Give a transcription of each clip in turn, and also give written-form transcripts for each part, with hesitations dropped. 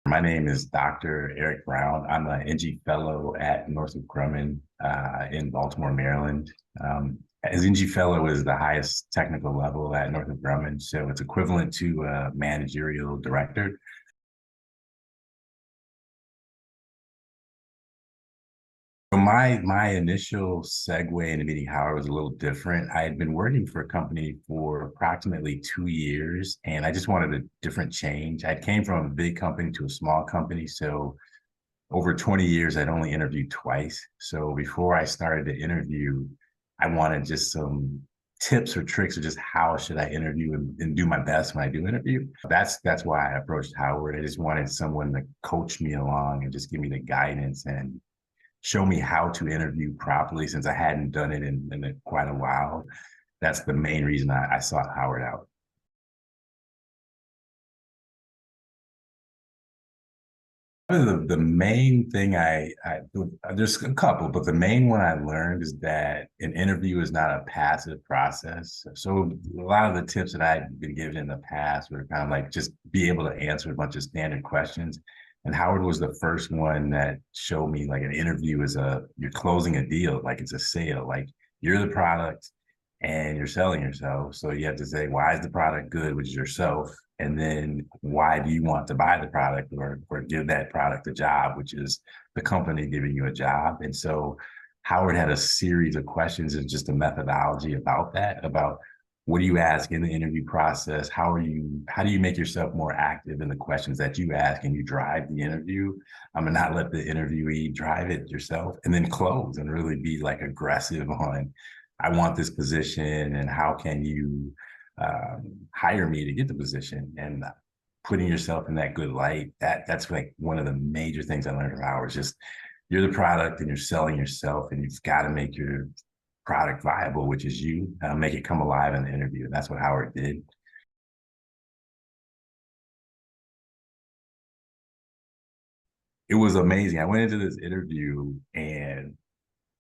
My name is Dr. Arik Brown. I'm an NG Fellow at Northrop Grumman in Baltimore, Maryland. As NG Fellow is the highest technical level at Northrop Grumman, so it's equivalent to a managerial director. So my initial segue into meeting Howard was a little different. I had been working for a company for approximately 2 years, and I just wanted a different change. I came from a big company to a small company, so over 20 years, I'd only interviewed twice. So before I started the interview, I wanted just some tips or tricks or just how should I interview and do my best when I do interview. That's why I approached Howard. I just wanted someone to coach me along and just give me the guidance and show me how to interview properly since I hadn't done it in quite a while. That's the main reason I sought Howard out. The main thing there's a couple, but the main one I learned is that an interview is not a passive process. So a lot of the tips that I've been given in the past were kind of like just be able to answer a bunch of standard questions. And Howard was the first one that showed me like an interview is you're closing a deal, like it's a sale, like you're the product and you're selling yourself. So you have to say, why is the product good, which is yourself? And then why do you want to buy the product or give that product a job, which is the company giving you a job? And so Howard had a series of questions and just a methodology about that, about what do you ask in the interview process? How do you make yourself more active in the questions that you ask and you drive the interview? I'm gonna not let the interviewee drive it yourself and then close and really be like aggressive on I want this position and how can you hire me to get the position and putting yourself in that good light. That's like one of the major things I learned from Howard. Just you're the product and you're selling yourself, and you've got to make your product viable, which is you. Make it come alive in the interview, and that's what Howard did. It was amazing. I went into this interview and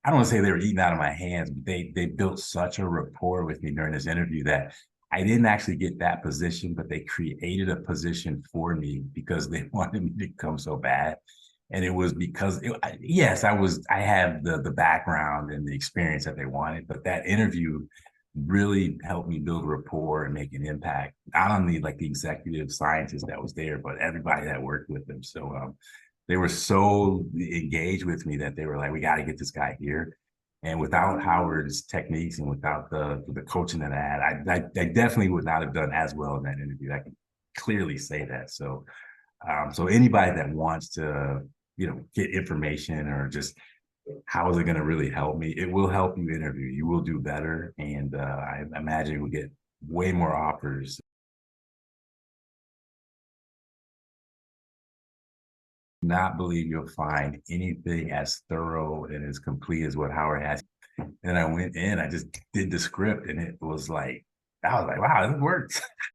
I don't want to say they were eating out of my hands, but they built such a rapport with me during this interview that I didn't actually get that position, but they created a position for me because they wanted me to come so bad. And it was because yes, I have the background and the experience that they wanted, but that interview really helped me build rapport and make an impact, not on the executive scientist that was there, but everybody that worked with them. So they were so engaged with me that they were like, we got to get this guy here. And without Howard's techniques and without the coaching that I had, I definitely would not have done as well in that interview. I can clearly say that. So anybody that wants to, get information or just how is it going to really help me? It will help you interview. You will do better, and I imagine you will get way more offers. Not believe you'll find anything as thorough and as complete as what Howard has. And I went in, I just did the script, and it was like, I was like, wow, this works.